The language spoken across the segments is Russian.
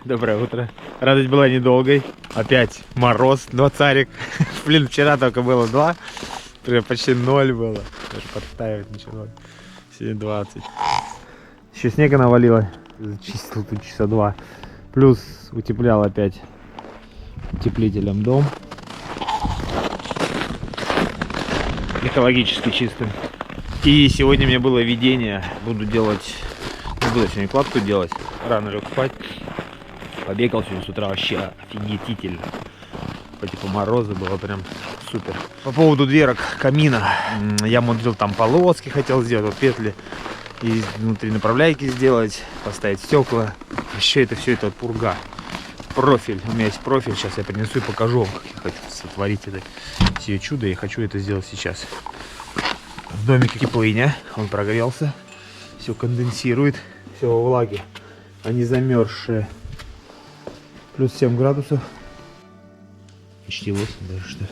Доброе утро. Радость была недолгой. Опять мороз, 2 царик. Блин, вчера только было 2. Почти 0 было. Даже подставить ничего. Сегодня 20. Еще снега навалило. Зачистил тут часа 2. Плюс утеплял опять утеплителем дом. Экологически чистым. И сегодня у меня было видение. Буду делать... Не буду сегодня кладку делать. Рано лег спать. Побегал сегодня с утра, вообще офигетительно. По типу мороза было прям супер. По поводу дверок камина. Я мудрил там полоски, хотел сделать, вот петли. И внутри направляйки сделать, поставить стекла. Вообще это все это пурга. Профиль. У меня есть профиль. Сейчас я принесу и покажу вам, как я хочу сотворить это все чудо. Я хочу это сделать сейчас. В домике теплыня. Он прогрелся. Все конденсирует. Все во влаге. Они замерзшие. Плюс 7 градусов. Почти 8 даже, что ли.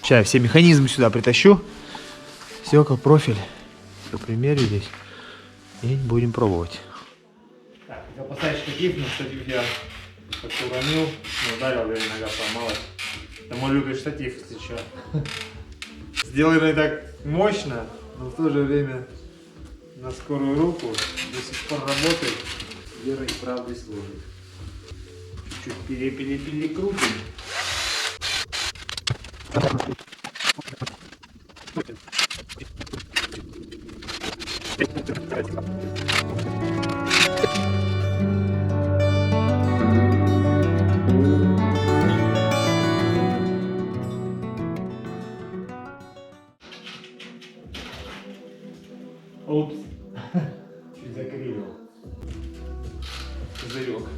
Сейчас я все механизмы сюда притащу. Все как профиль. Все примерю здесь. И будем пробовать. Так, хотел поставить штатив, но штатив я как-то уронил. Ударил, и нога сломалась. Это мой любимый штатив, если что. Сделано и так мощно, но в то же время на скорую руку. До сих пор работает. Верой и правдой служит. Чуть перекрутим. Упс. Чуть закривил. Козырек.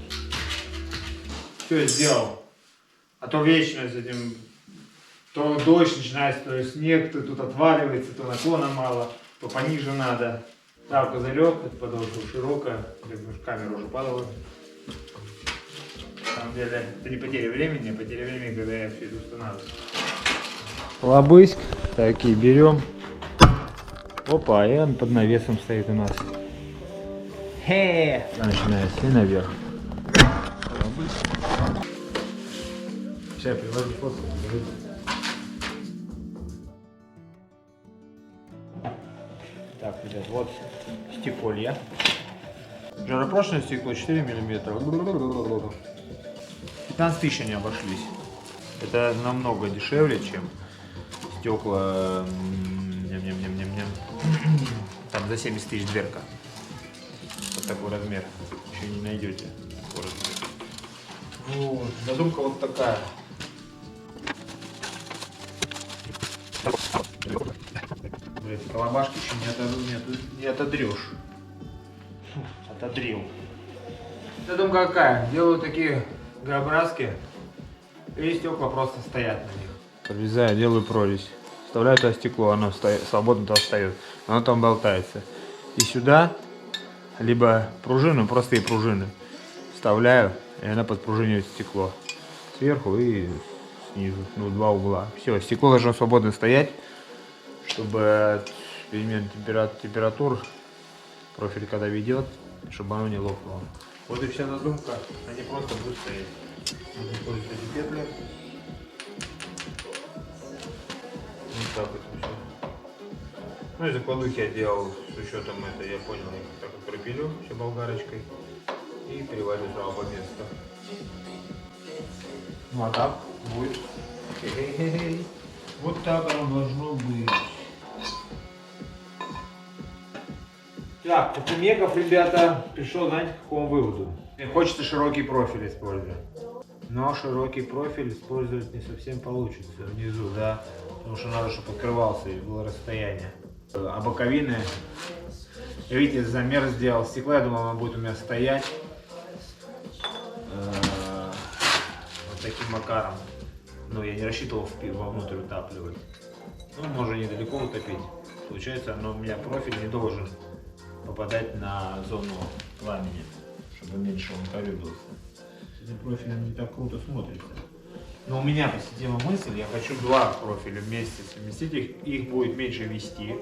Все я сделал. А то вечно с этим, то дождь начинается, то снег, то тут отваливается, то наклона мало, то пониже надо. Да, козырек, это подошва широкая, камера уже падала. На самом деле, это не потеря времени, а потеря времени, когда я все это устанавливаю. Лобыськ, такие берем. Опа, и он под навесом стоит у нас. Хе! Начинается и наверх. Сейчас я приложу фото. Так, ребят, вот стеколья. Жаропрочное стекло 4 мм. 15 тысяч они обошлись. Это намного дешевле, чем стекла. Там за 70 тысяч дверка. Вот такой размер. Еще не найдете. Вот. Задумка вот такая. Эти колобашки еще не отодрешь. Отодрил. Задумка какая? Делаю такие Г-образки. И стекла просто стоят на них. Подрезаю, делаю прорезь. Вставляю туда стекло, оно свободно там встает. Оно там болтается. И сюда, либо пружину, простые пружины, вставляю, и она подпружинивает стекло. Сверху и снизу, ну, 2 угла. Все, стекло должно свободно стоять, чтобы перемен температур профиль когда ведет, чтобы оно не лопнуло. Вот и вся задумка, они просто будут стоять. Нужно использовать эти петли. Вот так вот все. Ну и закладухи я делал с учетом это, я понял, я так вот пропилю все болгарочкой и переводю сразу по месту. Ну а так будет. Вот так оно должно быть. Так, Купимеков, ребята, пришел, знаете, к какому выводу? Мне хочется широкий профиль использовать. Но широкий профиль использовать не совсем получится внизу, да, потому что надо, чтобы открывался и было расстояние. А боковины, видите, замер сделал стекла, я думал, оно будет у меня стоять вот таким макаром. Но я не рассчитывал вовнутрь утапливать. Ну, можно недалеко утопить. Получается, но у меня профиль не должен попадать на зону пламени, чтобы меньше он корюбился. Этим профилем не так круто смотрится. Но у меня посетила мысль, я хочу 2 профиля вместе совместить, их будет меньше вести.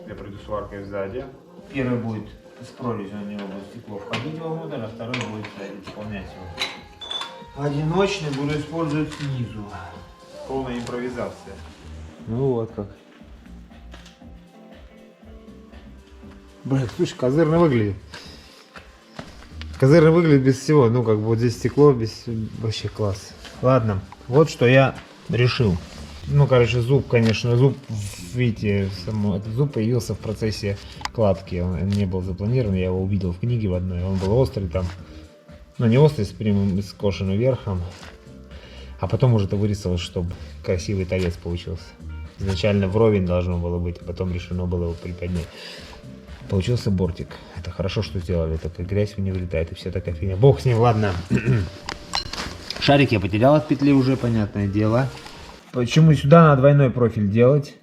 Я пройду сваркой сзади. Первый будет с прорезью на него будет стекло входить вовнутрь, а второй будет исполнять его. Одиночный буду использовать снизу. Полная импровизация. Ну вот как. Блин, слушай, козырно выглядит. Козырно выглядит без всего. Ну, как бы вот здесь стекло, без... вообще класс. Ладно, вот что я решил. Ну, короче, зуб, конечно, зуб, видите, этот зуб появился в процессе кладки. Он не был запланирован, я его увидел в книге в одной. Он был острый там. Ну, не острый, с прямым, с скошенным верхом. А потом уже это вырисовалось, чтобы красивый торец получился. Изначально вровень должно было быть, а потом решено было его приподнять. Получился бортик. Это хорошо, что сделали, только грязь не вылетает и вся такая фигня. Бог с ним, ладно. Шарик я потерял от петли уже, понятное дело. Почему сюда надо двойной профиль делать?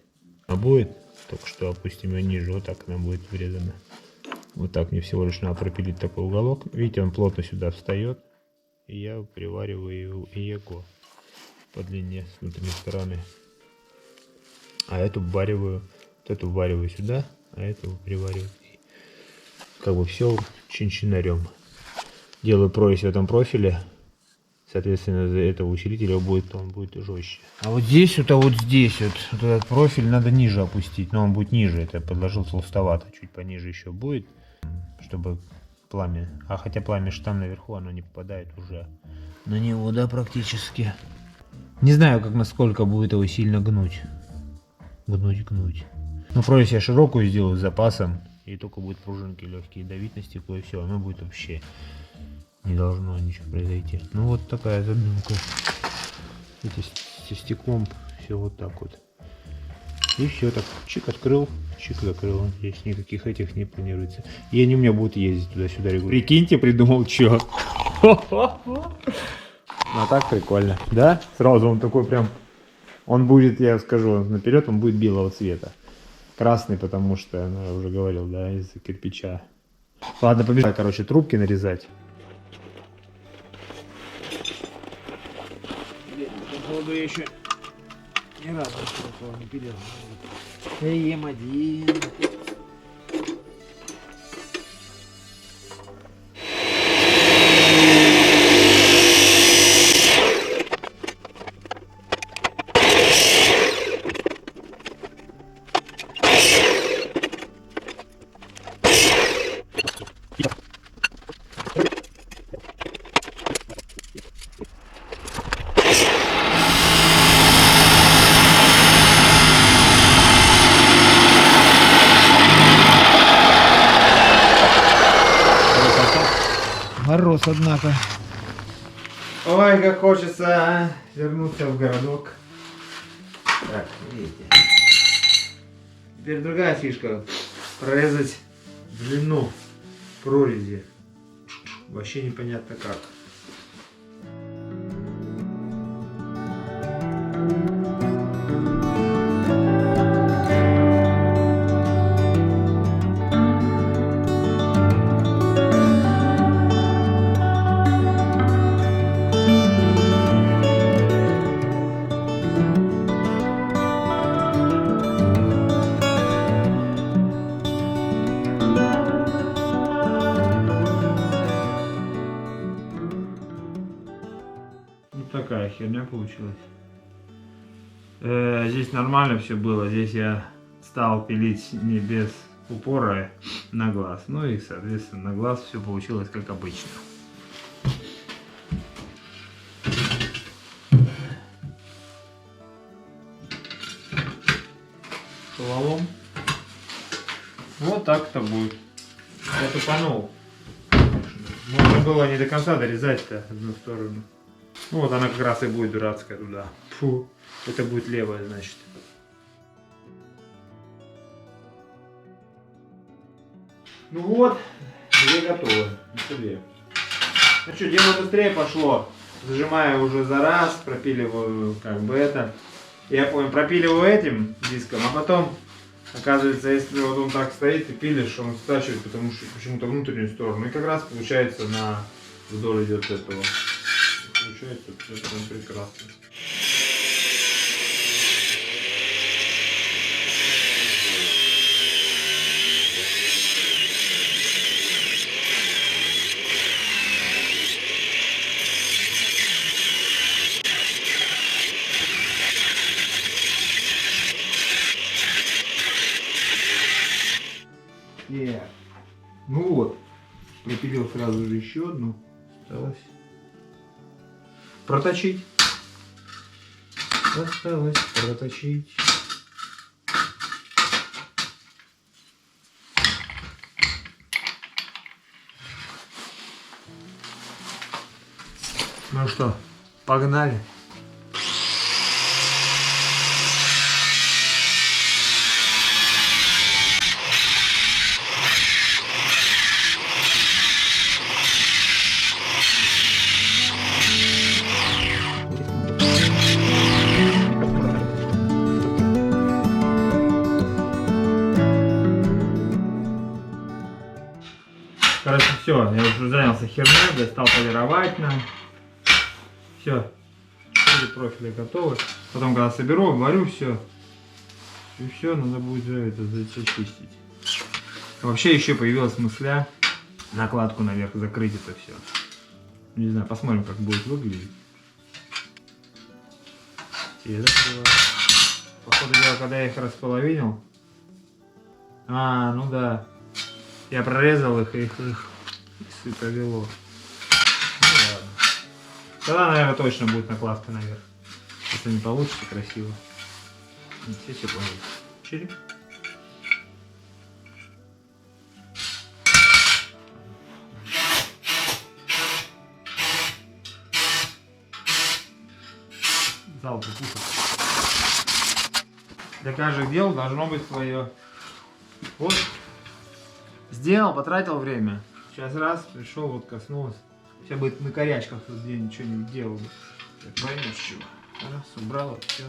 А будет, только что опустим ее ниже, вот так она будет врезана. Вот так мне всего лишь надо пропилить такой уголок. Видите, он плотно сюда встает. И я привариваю его по длине с внутренней стороны. А эту ввариваю, вот эту ввариваю сюда, а эту привариваю. Как бы все чин-чинарем. Делаю прорезь в этом профиле. Соответственно, из-за этого усилителя он будет жестче. А вот здесь вот здесь вот этот профиль надо ниже опустить. Но он будет ниже. Это я подложил толстовато. Чуть пониже еще будет. Чтобы пламя. А хотя пламя же там наверху, оно не попадает уже на него, да, практически. Не знаю, как насколько будет его сильно гнуть. Гнуть. Ну, прорезь я широкую сделаю с запасом. И только будет пружинки легкие давить на стекло, и все. Оно будет вообще... Не должно ничего произойти. Ну вот такая задумка. Со стеклом все вот так вот. И все так. Чик открыл, чик закрыл. Здесь никаких этих не планируется. И они у меня будут ездить туда-сюда регулярно. Прикиньте, придумал что. А так прикольно. Да? Сразу он такой прям... Он будет, я скажу наперед, он будет белого цвета. Красный, потому что, ну я уже говорил, да, из-за кирпича. Ладно, побежали, короче, трубки нарезать. Походу я еще ни разу такого не пилил. Ем1. Мороз, однако. Ой, как хочется вернуться в городок. Так, видите. Теперь другая фишка. Прорезать длину прорези. Вообще непонятно как. Такая херня получилась. Здесь нормально все было. Здесь я стал пилить не без упора на глаз. Ну и соответственно на глаз все получилось как обычно. Шалом. Вот так-то будет. Я тупанул. Можно было не до конца дорезать-то одну сторону. Ну вот она как раз и будет дурацкая туда. Фу, это будет левая, значит. Ну вот, две готовы. Ну что, дело быстрее пошло. Зажимаю уже за раз, пропиливаю как бы это. Я понял, пропиливаю этим диском, а потом, оказывается, если вот он так стоит и пилишь, он стачивает, потому что почему-то внутреннюю сторону. И как раз получается вдоль идет этого. Получается, это прям прекрасно. сделал сразу же еще одну. Осталось проточить. Осталось проточить. Ну что, погнали. Короче, все, я уже занялся херней, достал полировательно. Все, 4 профиля готовы. Потом, когда соберу, варю все. И все, надо будет же это зачистить. Вообще еще появилась мысля накладку наверх закрыть это все. Не знаю, посмотрим, как будет выглядеть. И это было... Походу дела, когда я их располовинил. А, ну да. Я прорезал их и их повело. Ну ладно. Тогда, наверное, точно будет накладка наверх. Если не получится красиво. Все поняли. Чили. Зал покушать. Для каждых дел должно быть свое. Вот. Сделал, потратил время. Сейчас раз, пришел, вот коснулся. Сейчас будет на корячках тут где ничего не делал. Поймешь чего. Раз, убрал, все.